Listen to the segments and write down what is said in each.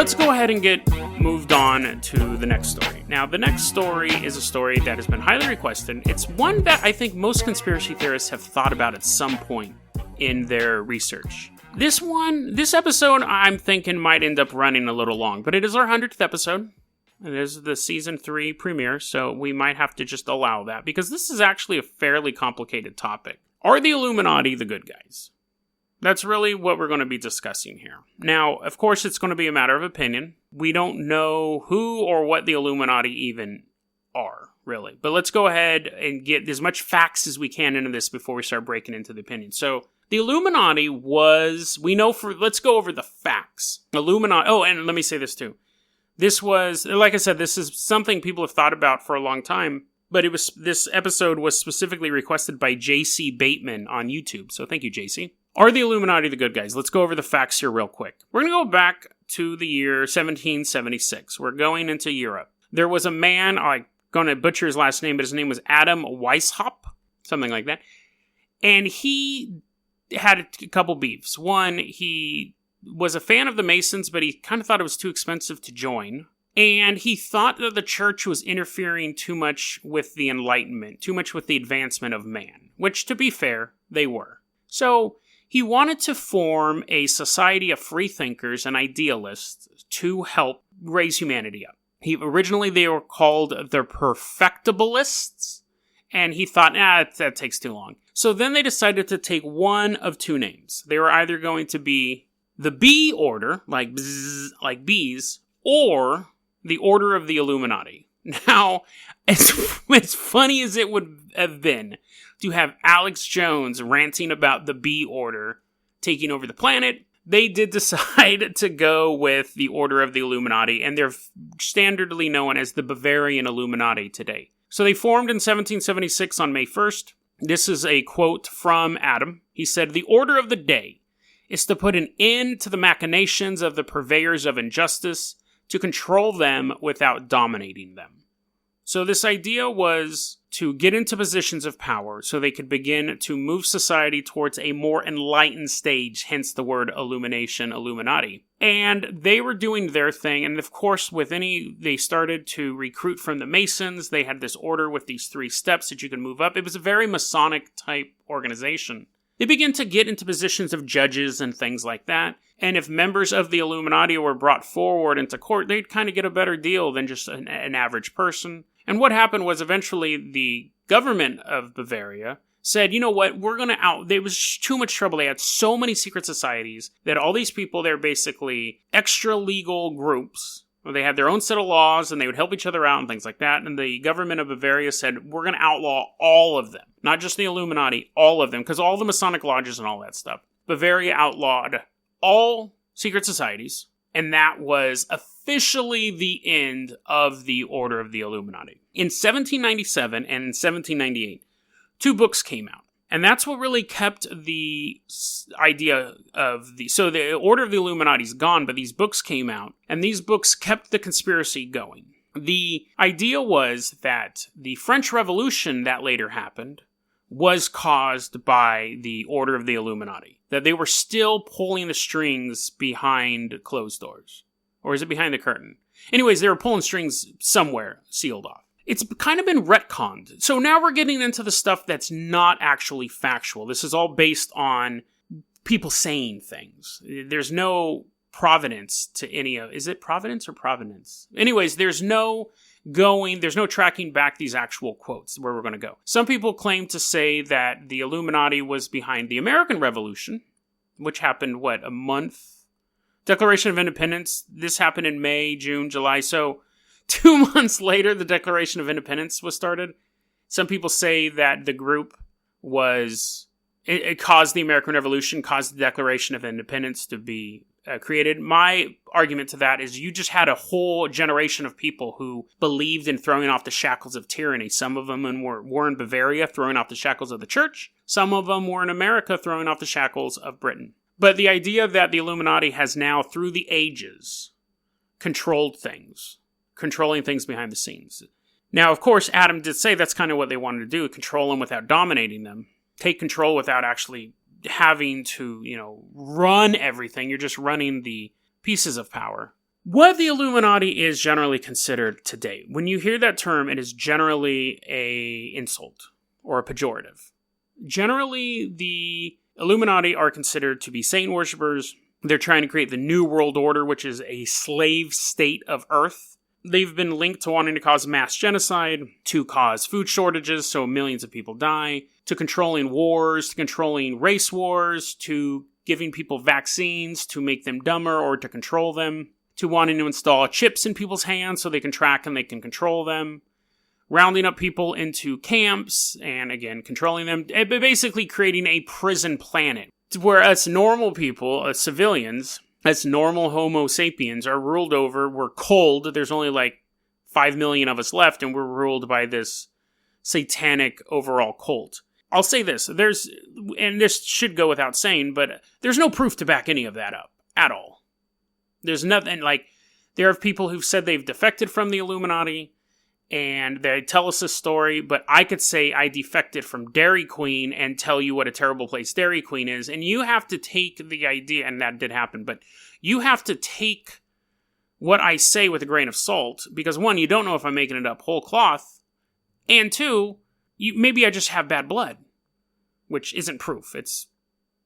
let's go ahead and get moved on to the next story. Now, the next story is a story that has been highly requested. It's one that I think most conspiracy theorists have thought about at some point in their research. This episode, I'm thinking might end up running a little long, but it is our 100th episode. It is the season 3 premiere, so we might have to just allow that, because this is actually a fairly complicated topic. Are the Illuminati the good guys? That's really what we're going to be discussing here. Now, of course, it's going to be a matter of opinion. We don't know who or what the Illuminati even are, really. But let's go ahead and get as much facts as we can into this before we start breaking into the opinion. So, the Illuminati let's go over the facts. And let me say this too. This was, like I said, this is something people have thought about for a long time, but this episode was specifically requested by J.C. Bateman on YouTube. So thank you, J.C. Are the Illuminati the good guys? Let's go over the facts here real quick. We're going to go back to the year 1776. We're going into Europe. There was a man, I'm going to butcher his last name, but his name was Adam Weishaupt, something like that. And he had a couple beefs. One, he was a fan of the Masons, but he kind of thought it was too expensive to join. And he thought that the church was interfering too much with the Enlightenment, too much with the advancement of man, which, to be fair, they were. So he wanted to form a society of freethinkers and idealists to help raise humanity up. Originally, they were called the Perfectibilists, and he thought, that takes too long. So then they decided to take one of two names. They were either going to be the Bee Order, like bzz, like bees, or the Order of the Illuminati. Now, as funny as it would have been to have Alex Jones ranting about the Bee Order taking over the planet, they did decide to go with the Order of the Illuminati, and they're standardly known as the Bavarian Illuminati today. So they formed in 1776 on May 1st. This is a quote from Adam. He said, "The order of the day is to put an end to the machinations of the purveyors of injustice, to control them without dominating them." So this idea was to get into positions of power so they could begin to move society towards a more enlightened stage, hence the word illumination, Illuminati. And they were doing their thing, and of course, they started to recruit from the Masons. They had this order with these 3 steps that you could move up. It was a very Masonic type organization. They began to get into positions of judges and things like that. And if members of the Illuminati were brought forward into court, they'd kind of get a better deal than just an average person. And what happened was eventually the government of Bavaria said, you know what, there was too much trouble. They had so many secret societies that all these people, they're basically extra legal groups. They had their own set of laws, and they would help each other out and things like that. And the government of Bavaria said, we're going to outlaw all of them. Not just the Illuminati, all of them. Because all the Masonic lodges and all that stuff. Bavaria outlawed all secret societies. And that was officially the end of the Order of the Illuminati. In 1797 and in 1798, 2 books came out. And that's what really kept the idea of so the Order of the Illuminati is gone, but these books came out, and these books kept the conspiracy going. The idea was that the French Revolution that later happened was caused by the Order of the Illuminati. That they were still pulling the strings behind closed doors. Or is it behind the curtain? Anyways, they were pulling strings somewhere sealed off. It's kind of been retconned. So now we're getting into the stuff that's not actually factual. This is all based on people saying things. There's no provenance to any of... Is it providence or provenance? Anyways, there's no tracking back these actual quotes where we're going to go. Some people claim to say that the Illuminati was behind the American Revolution, which happened, a month? Declaration of Independence, this happened in May, June, July, so 2 months later, the Declaration of Independence was started. Some people say that the group it caused the American Revolution, caused the Declaration of Independence to be created. My argument to that is you just had a whole generation of people who believed in throwing off the shackles of tyranny. Some of them were in Bavaria, throwing off the shackles of the church. Some of them were in America, throwing off the shackles of Britain. But the idea that the Illuminati has now, through the ages, controlling things behind the scenes. Now, of course, Adam did say that's kind of what they wanted to do, control them without dominating them. Take control without actually having to, run everything. You're just running the pieces of power. What the Illuminati is generally considered today, when you hear that term, it is generally a insult or a pejorative. Generally, the Illuminati are considered to be Satan worshippers. They're trying to create the New World Order, which is a slave state of Earth. They've been linked to wanting to cause mass genocide, to cause food shortages so millions of people die, to controlling wars, to controlling race wars, to giving people vaccines to make them dumber or to control them, to wanting to install chips in people's hands so they can track and they can control them, rounding up people into camps and, again, controlling them, but basically creating a prison planet where us normal people, us civilians, as normal Homo sapiens are ruled over. We're cold. There's only like 5 million of us left, and we're ruled by this satanic overall cult. I'll say this, and this should go without saying, but there's no proof to back any of that up at all. There's nothing, like, there are people who've said they've defected from the Illuminati, and they tell us this story, but I could say I defected from Dairy Queen and tell you what a terrible place Dairy Queen is, and you have to take the idea, and that did happen, but you have to take what I say with a grain of salt, because one, you don't know if I'm making it up whole cloth, and two, maybe I just have bad blood, which isn't proof. It's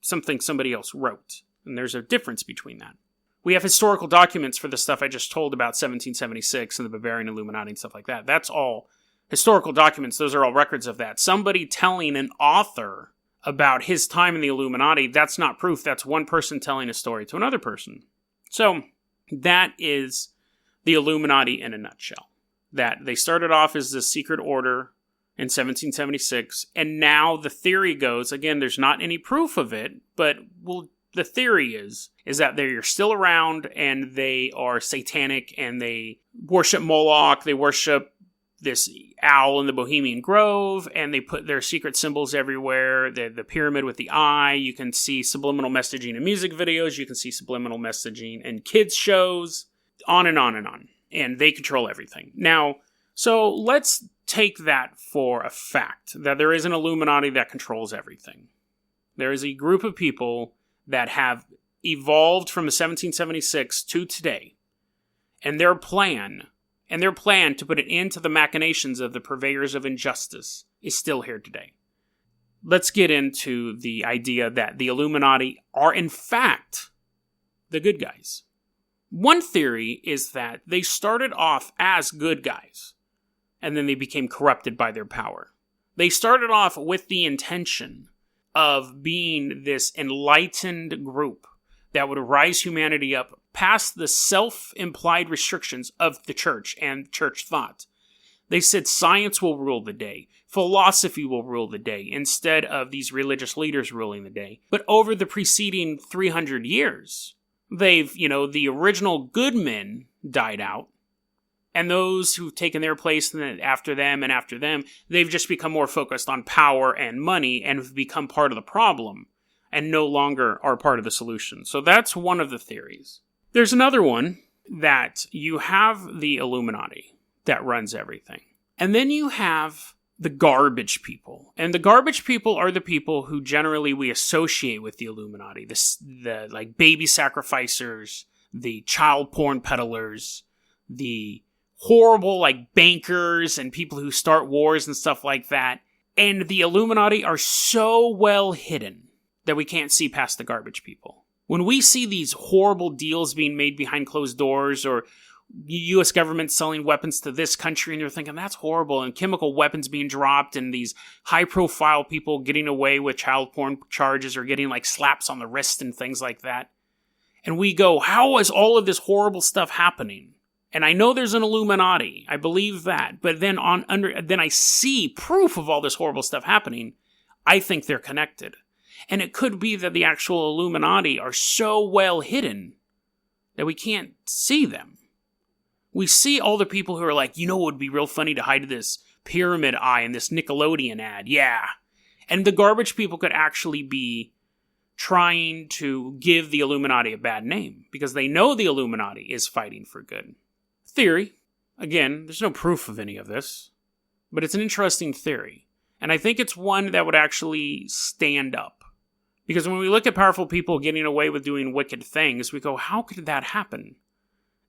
something somebody else wrote, and there's a difference between that. We have historical documents for the stuff I just told about 1776 and the Bavarian Illuminati and stuff like that. That's all historical documents. Those are all records of that. Somebody telling an author about his time in the Illuminati, that's not proof. That's one person telling a story to another person. So that is the Illuminati in a nutshell. That they started off as the secret order in 1776, and now the theory goes, again, there's not any proof of it, but the theory is that they're still around, and they are satanic, and they worship Moloch, they worship this owl in the Bohemian Grove, and they put their secret symbols everywhere, the pyramid with the eye. You can see subliminal messaging in music videos, you can see subliminal messaging in kids shows, on and on and on. And they control everything. Now, so let's take that for a fact, that there is an Illuminati that controls everything. There is a group of people that have evolved from 1776 to today, and their plan to put an end to the machinations of the purveyors of injustice is still here today. Let's get into the idea that the Illuminati are in fact the good guys. One theory is that they started off as good guys, and then they became corrupted by their power. They started off with the intention of being this enlightened group that would rise humanity up past the self-implied restrictions of the church and church thought. They said science will rule the day, philosophy will rule the day, instead of these religious leaders ruling the day. But over the preceding 300 years, the original good men died out, and those who've taken their place after them, they've just become more focused on power and money and have become part of the problem and no longer are part of the solution. So that's one of the theories. There's another one, that you have the Illuminati that runs everything. And then you have the garbage people. And the garbage people are the people who generally we associate with the Illuminati. The like baby sacrificers, the child porn peddlers, the horrible like bankers and people who start wars and stuff like that. And the Illuminati are so well hidden that we can't see past the garbage people. When we see these horrible deals being made behind closed doors, or U.S. government selling weapons to this country, and you're thinking, that's horrible, and chemical weapons being dropped, and these high-profile people getting away with child porn charges or getting like slaps on the wrist and things like that. And we go, how is all of this horrible stuff happening? And I know there's an Illuminati. I believe that. But then then I see proof of all this horrible stuff happening. I think they're connected. And it could be that the actual Illuminati are so well hidden that we can't see them. We see all the people who are like, it would be real funny to hide this pyramid eye in this Nickelodeon ad. Yeah. And the garbage people could actually be trying to give the Illuminati a bad name because they know the Illuminati is fighting for good. Theory. Again, there's no proof of any of this, but it's an interesting theory. And I think it's one that would actually stand up. Because when we look at powerful people getting away with doing wicked things, we go, how could that happen?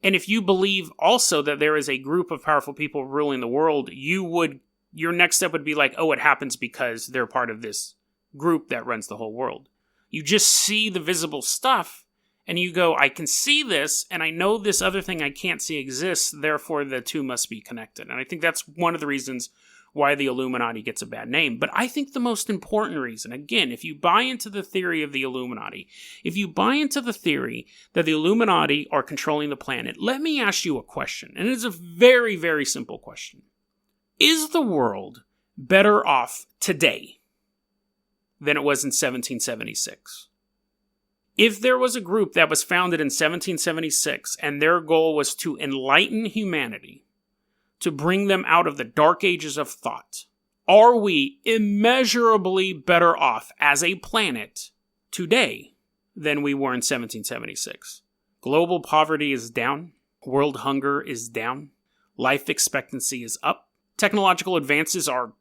And if you believe also that there is a group of powerful people ruling the world, your next step would be like, oh, it happens because they're part of this group that runs the whole world. You just see the visible stuff, and you go, I can see this, and I know this other thing I can't see exists, therefore the two must be connected. And I think that's one of the reasons why the Illuminati gets a bad name. But I think the most important reason, again, if you buy into the theory of the Illuminati, if you buy into the theory that the Illuminati are controlling the planet, let me ask you a question, and it's a very, very simple question. Is the world better off today than it was in 1776? If there was a group that was founded in 1776 and their goal was to enlighten humanity, to bring them out of the dark ages of thought, are we immeasurably better off as a planet today than we were in 1776? Global poverty is down. World hunger is down. Life expectancy is up. Technological advances are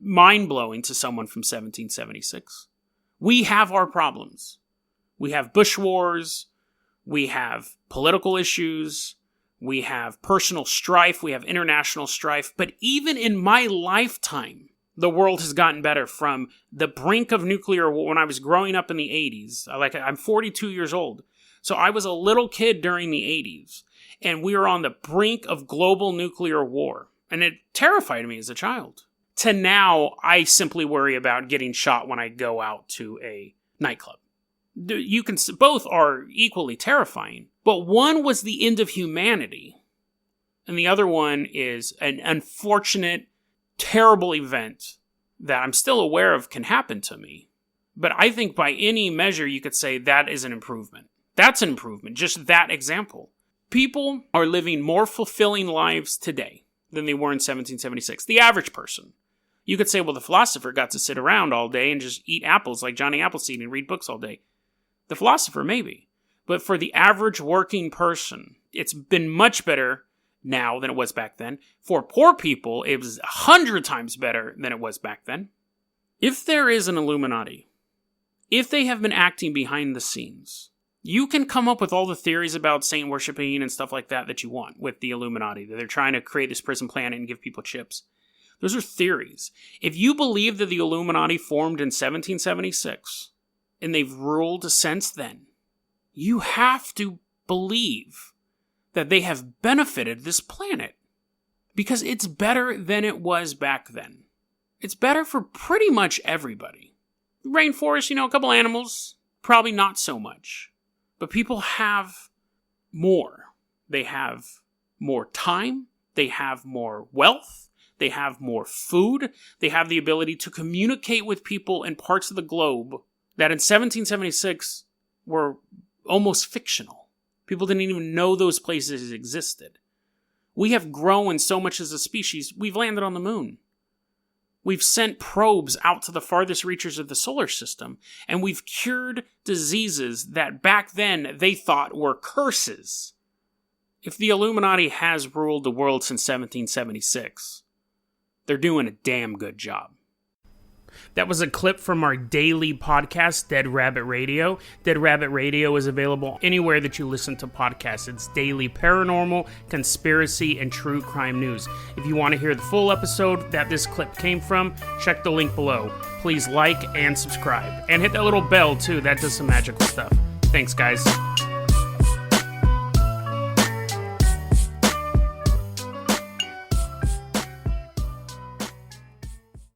mind-blowing to someone from 1776. We have our problems. We have bush wars. We have political issues. We have personal strife. We have international strife. But even in my lifetime, the world has gotten better from the brink of nuclear war. When I was growing up in the 80s, I'm 42 years old. So I was a little kid during the 80s. And we were on the brink of global nuclear war. And it terrified me as a child. To now, I simply worry about getting shot when I go out to a nightclub. Both are equally terrifying. But one was the end of humanity. And the other one is an unfortunate, terrible event that I'm still aware of can happen to me. But I think by any measure, you could say that is an improvement. That's an improvement, just that example. People are living more fulfilling lives today than they were in 1776. The average person. You could say, well, the philosopher got to sit around all day and just eat apples like Johnny Appleseed and read books all day. The philosopher, maybe. But for the average working person, it's been much better now than it was back then. For poor people, it was 100 times better than it was back then. If there is an Illuminati, if they have been acting behind the scenes, you can come up with all the theories about saint worshiping and stuff like that you want with the Illuminati, that they're trying to create this prison planet and give people chips. Those are theories. If you believe that the Illuminati formed in 1776, and they've ruled since then, you have to believe that they have benefited this planet. Because it's better than it was back then. It's better for pretty much everybody. Rainforest, a couple animals, probably not so much. But people have more. They have more time. They have more wealth. They have more food. They have the ability to communicate with people in parts of the globe that in 1776 were almost fictional. People didn't even know those places existed. We have grown so much as a species, we've landed on the moon. We've sent probes out to the farthest reaches of the solar system, and we've cured diseases that back then they thought were curses. If the Illuminati has ruled the world since 1776, they're doing a damn good job. That was a clip from our daily podcast, Dead Rabbit Radio. Dead Rabbit Radio is available anywhere that you listen to podcasts. It's daily paranormal, conspiracy, and true crime news. If you want to hear the full episode that this clip came from, check the link below. Please like and subscribe. And hit that little bell, too. That does some magical stuff. Thanks, guys.